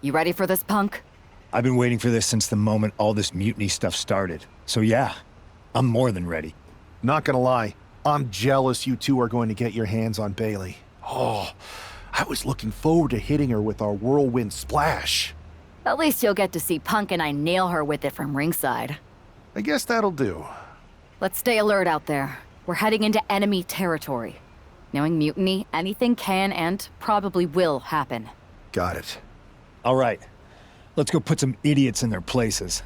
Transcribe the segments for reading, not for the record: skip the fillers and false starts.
You ready for this, punk? I've been waiting for this since the moment all this mutiny stuff started. So yeah, I'm more than ready. Not gonna lie, I'm jealous you two are going to get your hands on Bailey. Oh, I was looking forward to hitting her with our whirlwind splash. At least you'll get to see Punk and I nail her with it from ringside. I guess that'll do. Let's stay alert out there. We're heading into enemy territory. Knowing mutiny, anything can and probably will happen. Got it. All right, let's go put some idiots in their places.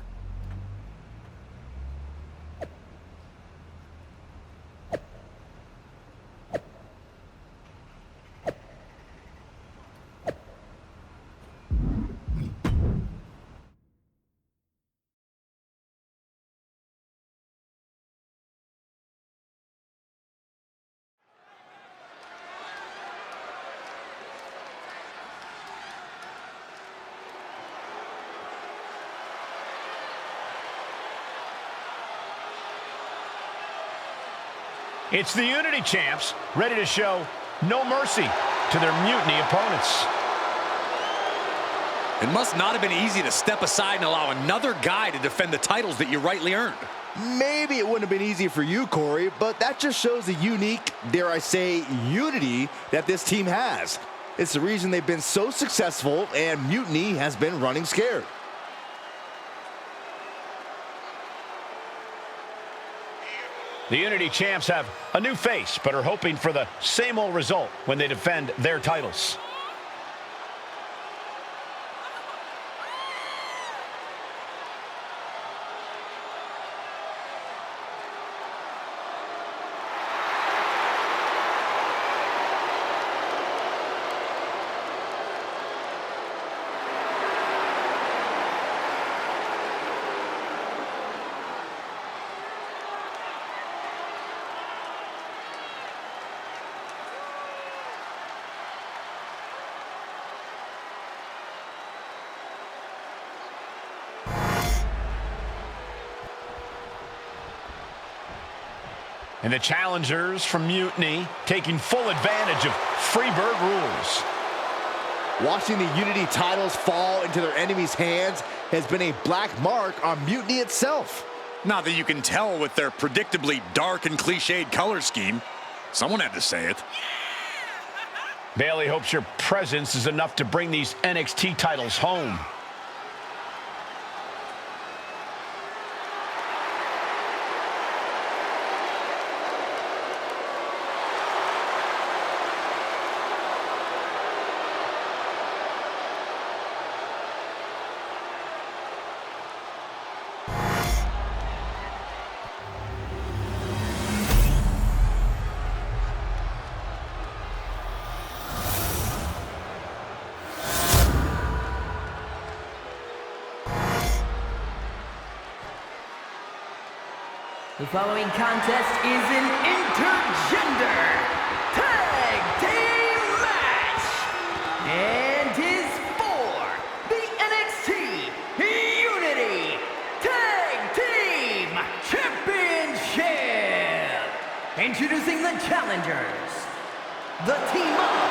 It's the Unity Champs, ready to show no mercy to their mutiny opponents. It must not have been easy to step aside and allow another guy to defend the titles that you rightly earned. Maybe it wouldn't have been easy for you, Corey, but that just shows the unique, dare I say, unity that this team has. It's the reason they've been so successful, and mutiny has been running scared. The Unity Champs have a new face, but are hoping for the same old result when they defend their titles. And the challengers from Mutiny taking full advantage of Freebird rules. Watching the Unity titles fall into their enemies' hands has been a black mark on Mutiny itself. Not that you can tell with their predictably dark and cliched color scheme. Someone had to say it. Bailey hopes your presence is enough to bring these NXT titles home. The following contest is an intergender tag team match and is for the NXT Unity Tag Team Championship. Introducing the challengers, the team of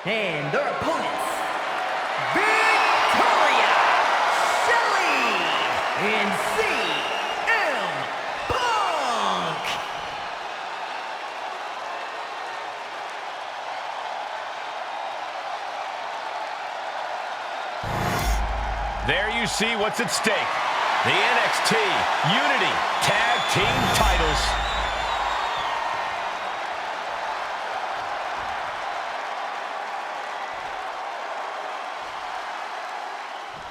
and their opponents, Victoria, Shelley, and CM Punk. There you see what's at stake. The NXT Unity Tag Team titles.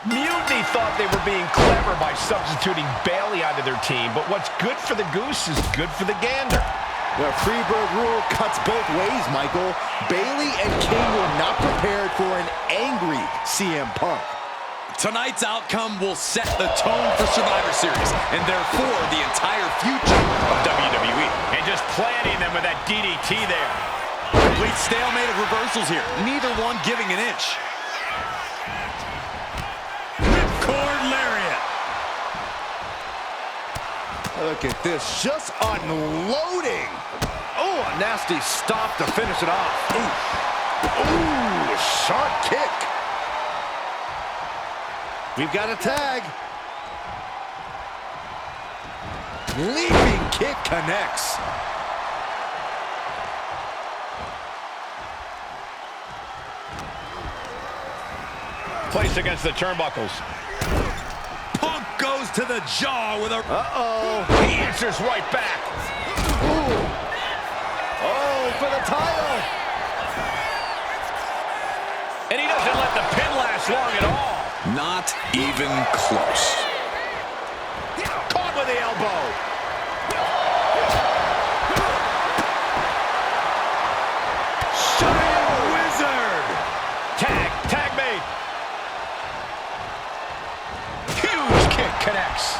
Mutiny thought they were being clever by substituting Bailey onto their team, but what's good for the goose is good for the gander. The Freebird rule cuts both ways, Michael. Bailey and King were not prepared for an angry CM Punk. Tonight's outcome will set the tone for Survivor Series, and therefore the entire future of WWE. And just planting them with that DDT there. Complete stalemate of reversals here, neither one giving an inch. Look at this, just unloading. Oh, a nasty stop to finish it off. Ooh, sharp kick. We've got a tag. Leaping kick connects. Placed against the turnbuckles. Punk goes to the jaw with a... He answers right back. Ooh. Oh, for the title. And he doesn't let the pin last long at all. Not even close. Caught with the elbow. Shining Wizard. Tag made. Huge kick connects.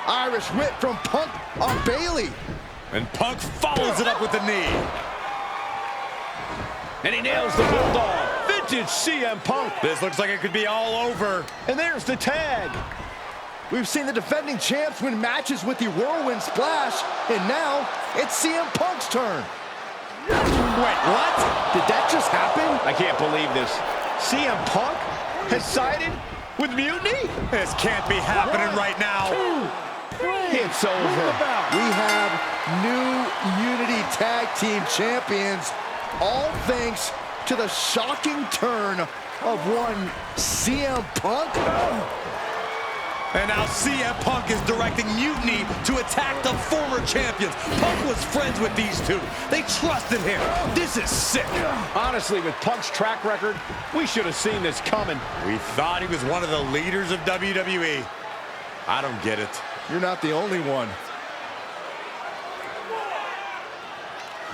Irish whip from Punk on Bailey. And Punk follows it up with the knee. And he nails the Bulldog. Vintage CM Punk. This looks like it could be all over. And there's the tag. We've seen the defending champs win matches with the Whirlwind Splash, and now it's CM Punk's turn. Wait, what? Did that just happen? I can't believe this. CM Punk has sided with Mutiny? This can't be happening right now. It's over. We have new Unity Tag Team Champions, all thanks to the shocking turn of one CM Punk. And now CM Punk is directing Mutiny to attack the former champions. Punk was friends with these two. They trusted him. This is sick. Honestly, with Punk's track record, we should have seen this coming. We thought he was one of the leaders of WWE. I don't get it. You're not the only one.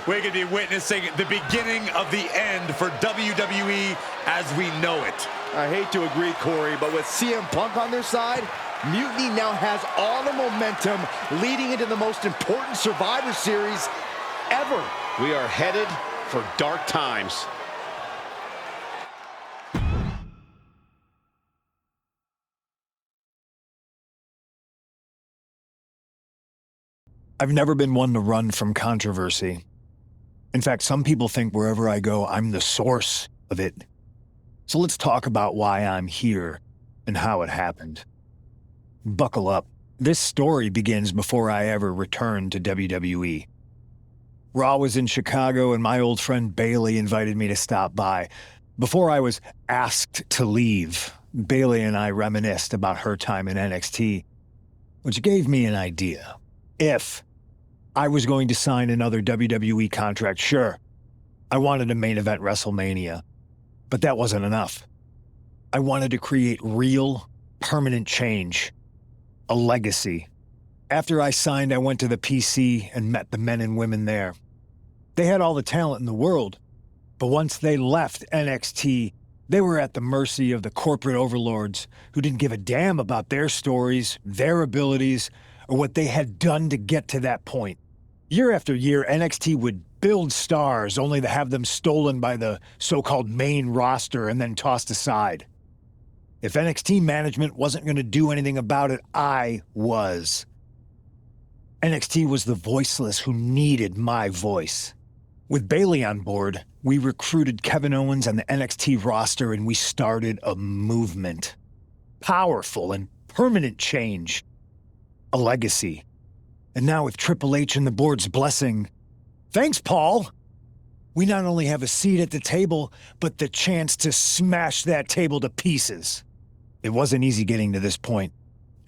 We could be witnessing the beginning of the end for WWE as we know it. I hate to agree, Corey, but with CM Punk on their side, Mutiny now has all the momentum leading into the most important Survivor Series ever. We are headed for dark times. I've never been one to run from controversy. In fact, some people think wherever I go, I'm the source of it. So let's talk about why I'm here and how it happened. Buckle up. This story begins before I ever returned to WWE. Raw was in Chicago and my old friend Bailey invited me to stop by. Before I was asked to leave, Bailey and I reminisced about her time in NXT, which gave me an idea. If I was going to sign another WWE contract, sure, I wanted to main event WrestleMania, but that wasn't enough. I wanted to create real, permanent change, a legacy. After I signed, I went to the PC and met the men and women there. They had all the talent in the world, but once they left NXT, they were at the mercy of the corporate overlords who didn't give a damn about their stories, their abilities, or what they had done to get to that point. Year after year, NXT would build stars only to have them stolen by the so-called main roster and then tossed aside. If NXT management wasn't going to do anything about it, I was. NXT was the voiceless who needed my voice. With Bailey on board, we recruited Kevin Owens and the NXT roster and we started a movement. Powerful and permanent change. A legacy. And now with Triple H and the board's blessing, thanks, Paul! We not only have a seat at the table, but the chance to smash that table to pieces. It wasn't easy getting to this point.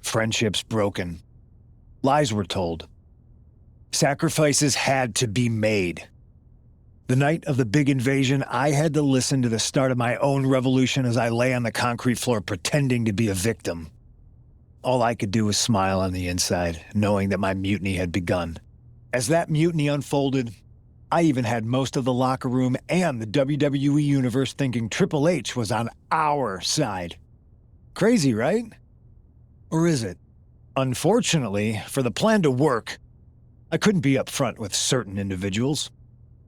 Friendships broken. Lies were told. Sacrifices had to be made. The night of the big invasion, I had to listen to the start of my own revolution as I lay on the concrete floor pretending to be a victim. All I could do was smile on the inside, knowing that my mutiny had begun. As that mutiny unfolded, I even had most of the locker room and the WWE Universe thinking Triple H was on our side. Crazy, right? Or is it? Unfortunately, for the plan to work, I couldn't be upfront with certain individuals.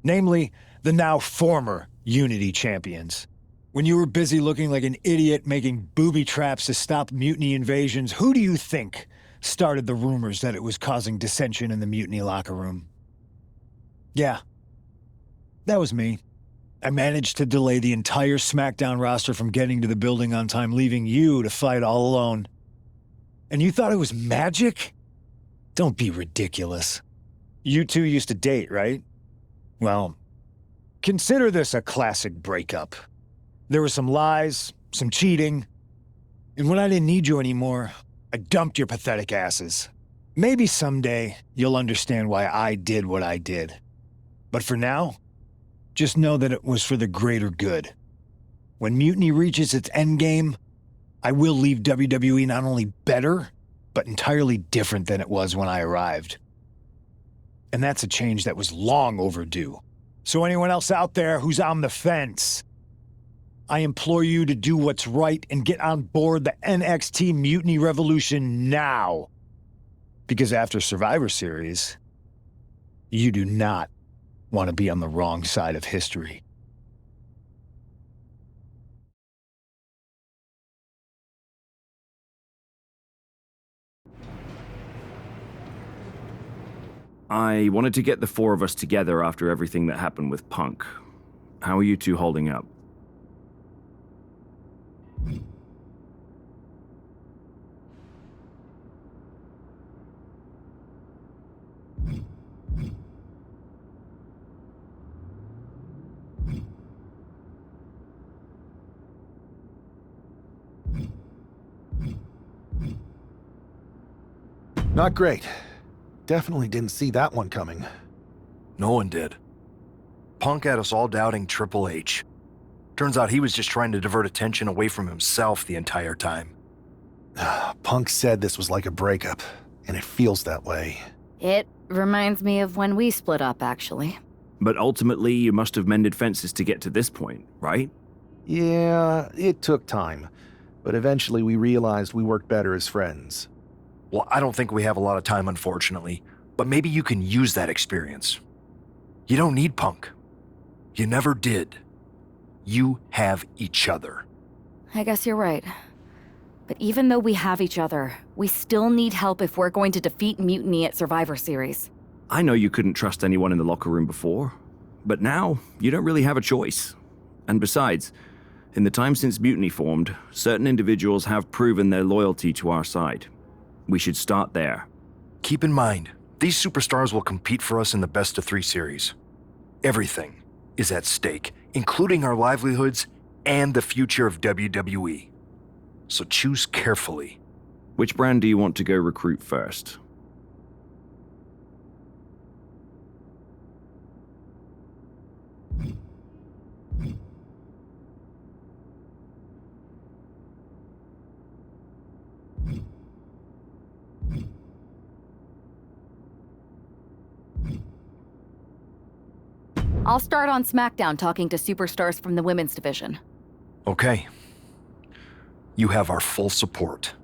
Namely, the now former Unity champions. When you were busy looking like an idiot making booby traps to stop mutiny invasions, who do you think started the rumors that it was causing dissension in the mutiny locker room? Yeah, that was me. I managed to delay the entire SmackDown roster from getting to the building on time, leaving you to fight all alone. And you thought it was magic? Don't be ridiculous. You two used to date, right? Well, consider this a classic breakup. There were some lies, some cheating, and when I didn't need you anymore, I dumped your pathetic asses. Maybe someday you'll understand why I did what I did. But for now, just know that it was for the greater good. When Mutiny reaches its endgame, I will leave WWE not only better, but entirely different than it was when I arrived. And that's a change that was long overdue. So anyone else out there who's on the fence, I implore you to do what's right and get on board the NXT Mutiny Revolution now. Because after Survivor Series, you do not want to be on the wrong side of history. I wanted to get the four of us together after everything that happened with Punk. How are you two holding up? Not great. Definitely didn't see that one coming. No one did. Punk had us all doubting Triple H. Turns out he was just trying to divert attention away from himself the entire time. Punk said this was like a breakup, and it feels that way. It reminds me of when we split up, actually. But ultimately, you must have mended fences to get to this point, right? Yeah, it took time. But eventually we realized we worked better as friends. Well, I don't think we have a lot of time, unfortunately. But maybe you can use that experience. You don't need Punk. You never did. You have each other. I guess you're right. But even though we have each other, we still need help if we're going to defeat Mutiny at Survivor Series. I know you couldn't trust anyone in the locker room before, but now you don't really have a choice. And besides, in the time since Mutiny formed, certain individuals have proven their loyalty to our side. We should start there. Keep in mind, these superstars will compete for us in the best-of-3 series. Everything is at stake, including our livelihoods and the future of WWE. So choose carefully. Which brand do you want to go recruit first? I'll start on SmackDown talking to superstars from the women's division. Okay. You have our full support.